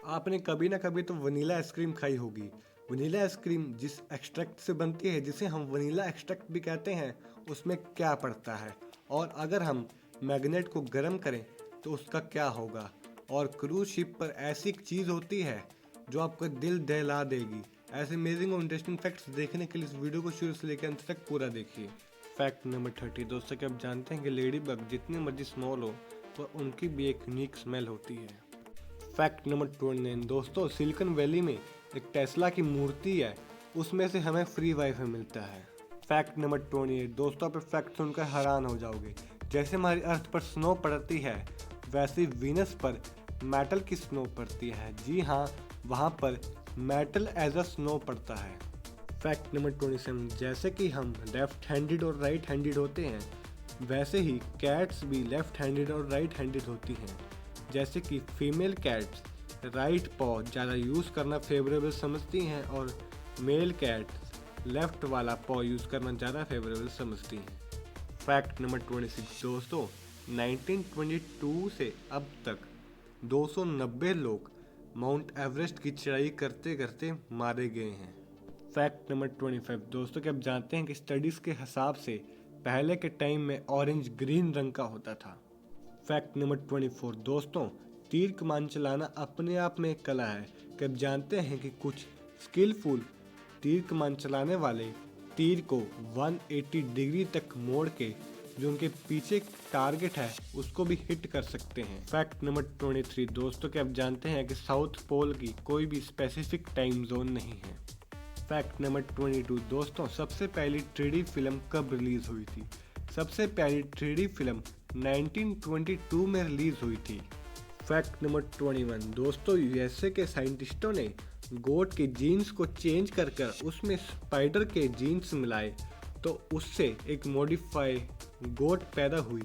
आपने कभी ना कभी तो वनीला आइसक्रीम खाई होगी। वनीला आइसक्रीम जिस एक्सट्रैक्ट से बनती है, जिसे हम वनीला एक्सट्रैक्ट भी कहते हैं, उसमें क्या पड़ता है और अगर हम मैग्नेट को गर्म करें तो उसका क्या होगा। और क्रूज शिप पर ऐसी एक चीज़ होती है जो आपका दिल दहला देगी। ऐसे अमेजिंग और इंटरेस्टिंग फैक्ट्स देखने के लिए इस वीडियो को शुरू से लेकर अंत तक पूरा देखिए। फैक्ट नंबर 30 दोस्तों, क्या आप जानते हैं कि लेडी बग जितनी मर्जी स्मॉल हो तो उनकी भी एक यूनिक स्मेल होती है। फैक्ट नंबर 29 दोस्तों, सिलिकॉन वैली में एक टेस्ला की मूर्ति है, उसमें से हमें फ्री वाईफाई मिलता है। फैक्ट नंबर 28 दोस्तों, आप फैक्ट सुनकर हैरान हो जाओगे। जैसे हमारी अर्थ पर स्नो पड़ती है वैसे ही वीनस पर मेटल की स्नो पड़ती है। जी हाँ, वहाँ पर मेटल एज अ स्नो पड़ता है। फैक्ट नंबर 27 जैसे कि हम लेफ्ट हैंडेड और राइट हैंडेड होते हैं, वैसे ही कैट्स भी लेफ्ट हैंडेड और राइट हैंडेड होती हैं। जैसे कि फीमेल कैट्स राइट पॉ ज़्यादा यूज़ करना फेवरेबल समझती हैं और मेल कैट्स लेफ्ट वाला पॉ यूज़ करना ज़्यादा फेवरेबल समझती हैं। फैक्ट नंबर 26 दोस्तों, 1922 से अब तक 290 लोग माउंट एवरेस्ट की चढ़ाई करते करते मारे गए हैं। फैक्ट नंबर 25 दोस्तों, क्या आप जानते हैं कि स्टडीज़ के हिसाब से पहले के टाइम में ऑरेंज ग्रीन रंग का होता था। फैक्ट नंबर 24 दोस्तों, तीर कमान चलाना अपने आप में एक कला है। क्या आप जानते हैं कि कुछ स्किलफुल तीर कमान चलाने वाले तीर को 180 डिग्री तक मोड़ के जो उनके पीछे टारगेट है उसको भी हिट कर सकते हैं। फैक्ट नंबर 23 दोस्तों, क्या आप जानते हैं कि साउथ पोल की कोई भी स्पेसिफिक टाइम जोन नहीं है। फैक्ट नंबर 22 दोस्तों, सबसे पहली 3D फिल्म कब रिलीज हुई थी। सबसे पहली 3D फिल्म 1922 में रिलीज हुई थी। फैक्ट नंबर 21 दोस्तों, यूएसए के साइंटिस्टों ने गोट के जीन्स को चेंज कर उसमें स्पाइडर के जीन्स मिलाए तो उससे एक मॉडिफाई गोट पैदा हुई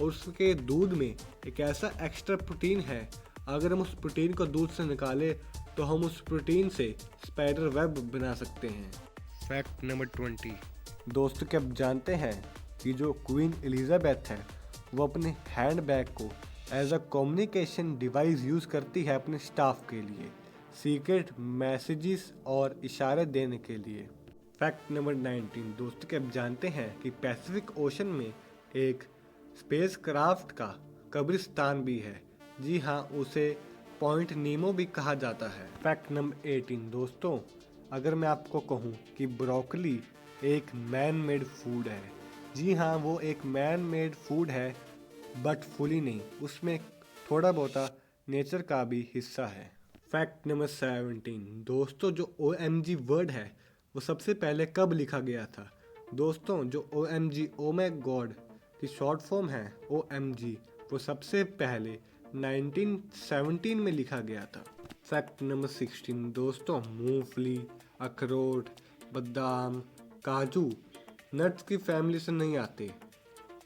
और उसके दूध में एक ऐसा एक्स्ट्रा प्रोटीन है, अगर हम उस प्रोटीन को दूध से निकालें तो हम उस प्रोटीन से स्पाइडर वेब बना सकते हैं। फैक्ट नंबर 20 दोस्तों, क्या आप जानते हैं कि जो क्वीन एलिजाबेथ है वो अपने हैंड बैग को as a communication device use करती है अपने स्टाफ के लिए, सीक्रेट मैसेजेस और इशारे देने के लिए। फैक्ट नंबर 19 दोस्तों, क्या आप जानते हैं कि पैसिफिक ओशन में एक स्पेस क्राफ्ट का कब्रिस्तान भी है। जी हाँ, उसे पॉइंट नीमो भी कहा जाता है। फैक्ट नंबर 18 दोस्तों, अगर मैं आपको कहूँ कि ब्रोकली एक मैन मेड फूड है, जी हाँ, वो एक मैन मेड फूड है बट फुली नहीं, उसमें थोड़ा बहुत नेचर का भी हिस्सा है। फैक्ट नंबर 17 दोस्तों, जो OMG वर्ड है वो सबसे पहले कब लिखा गया था। दोस्तों, जो OMG ओ माय गॉड की शॉर्ट फॉर्म है OMG, वो सबसे पहले 1917 में लिखा गया था। फैक्ट नंबर 16 दोस्तों, मूंगफली, अखरोट, बादाम, काजू नट्स की फैमिली से नहीं आते,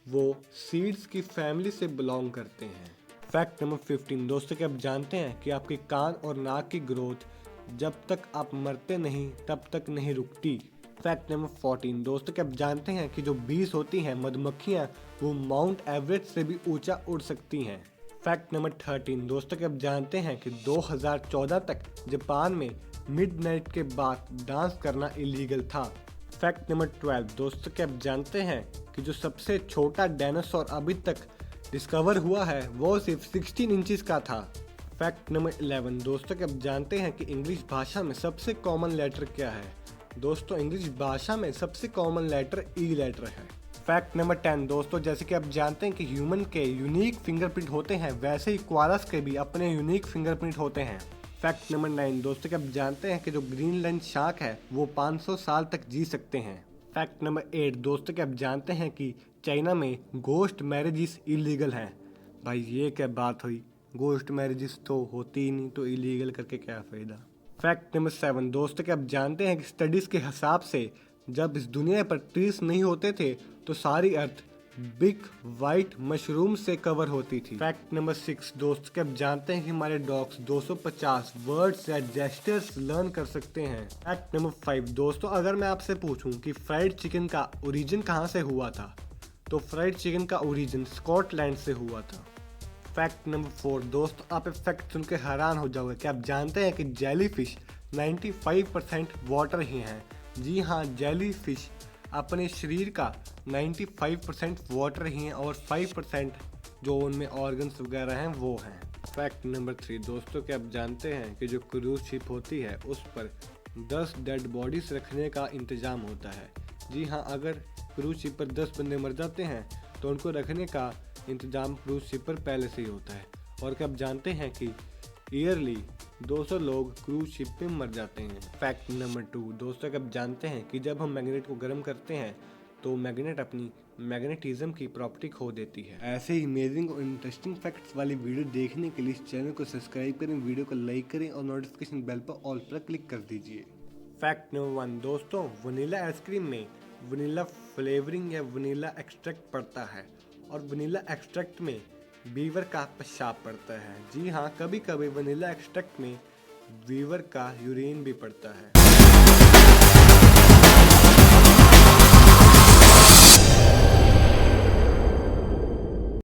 वो सीड्स की फैमिली से बिलोंग करते हैं। फैक्ट नंबर 15 दोस्तों, क्या आप जानते हैं कि आपके कान और नाक की ग्रोथ जब तक आप मरते नहीं तब तक नहीं रुकती। फैक्ट नंबर 14 दोस्तों, क्या आप जानते हैं कि जो बीज होती हैं मधुमक्खियाँ, वो माउंट एवरेस्ट से भी ऊंचा उड़ सकती हैं। फैक्ट नंबर 13 दोस्तों, क्या आप जानते हैं कि 2014 तक जापान में मिडनाइट के बाद डांस करना इलीगल था। फैक्ट नंबर 12 दोस्तों, क्या आप जानते हैं कि जो सबसे छोटा डायनासोर अभी तक डिस्कवर हुआ है वो सिर्फ 16 इंचेस का था। फैक्ट नंबर 11 दोस्तों, क्या आप जानते हैं कि इंग्लिश भाषा में सबसे कॉमन लेटर क्या है। दोस्तों, इंग्लिश भाषा में सबसे कॉमन लेटर ई लेटर है। फैक्ट नंबर 10 दोस्तों, जैसे कि आप जानते हैं कि ह्यूमन के यूनिक फिंगरप्रिंट होते हैं, वैसे ही कोआलास के भी अपने यूनिक फिंगरप्रिंट होते हैं। फैक्ट नंबर 9 दोस्तों, क्या आप जानते हैं कि जो ग्रीनलैंड शार्क है वो 500 साल तक जी सकते हैं। फैक्ट नंबर 8 दोस्तों, क्या आप जानते हैं कि चाइना में गोस्ट मैरिजेस इलीगल हैं। भाई ये क्या बात हुई, गोस्ट मैरिजेस तो होती ही नहीं तो इलीगल करके क्या फ़ायदा। फैक्ट नंबर 7 दोस्तों, क्या आप जानते हैं कि स्टडीज़ के हिसाब से जब इस दुनिया पर ट्रीज नहीं होते थे तो सारी अर्थ बिग वाइट मशरूम से कवर होती थी। फैक्ट नंबर 6 दोस्त, क्या आप जानते हैं कि हमारे डॉग्स 250 वर्ड्स या जेस्चर्स लर्न कर सकते हैं। फैक्ट नंबर 5 दोस्तों, अगर मैं आपसे पूछूं कि फ्राइड चिकन का ओरिजिन कहां से हुआ था, तो फ्राइड चिकन का ओरिजिन स्कॉटलैंड से हुआ था। फैक्ट नंबर 4 दोस्तों, आप एक फैक्ट सुन के हैरान हो जाओगे कि आप जानते हैं कि जेलीफिश 95% वाटर ही हैं। जी हाँ, जेलीफिश अपने शरीर का 95% वाटर ही हैं और 5% जो उनमें ऑर्गन्स वगैरह हैं वो हैं। फैक्ट नंबर 3 दोस्तों, क्या आप जानते हैं कि जो क्रूज शिप होती है उस पर 10 डेड बॉडीज रखने का इंतज़ाम होता है। जी हाँ, अगर क्रूज शिप पर 10 बंदे मर जाते हैं तो उनको रखने का इंतज़ाम क्रूज शिप पर पहले से ही होता है। और क्या आप जानते हैं कि ईयरली 200 लोग क्रूज शिप पे मर जाते हैं। फैक्ट नंबर 2 दोस्तों, क्या आप जानते हैं कि जब हम मैग्नेट को गर्म करते हैं तो मैग्नेट अपनी मैग्नेटिज्म की प्रॉपर्टी खो देती है। ऐसे ही अमेजिंग और इंटरेस्टिंग फैक्ट्स वाली वीडियो देखने के लिए इस चैनल को सब्सक्राइब करें, वीडियो को लाइक करें और नोटिफिकेशन बेल पर ऑल पर क्लिक कर दीजिए। फैक्ट नंबर 1 दोस्तों, वनीला आइसक्रीम में वनीला फ्लेवरिंग या वनीला एक्सट्रैक्ट पड़ता है और वनीला एक्सट्रैक्ट में बीवर का पेशाब पड़ता है। जी हाँ, कभी कभी वनीला एक्सट्रैक्ट में बीवर का यूरिन भी पड़ता है।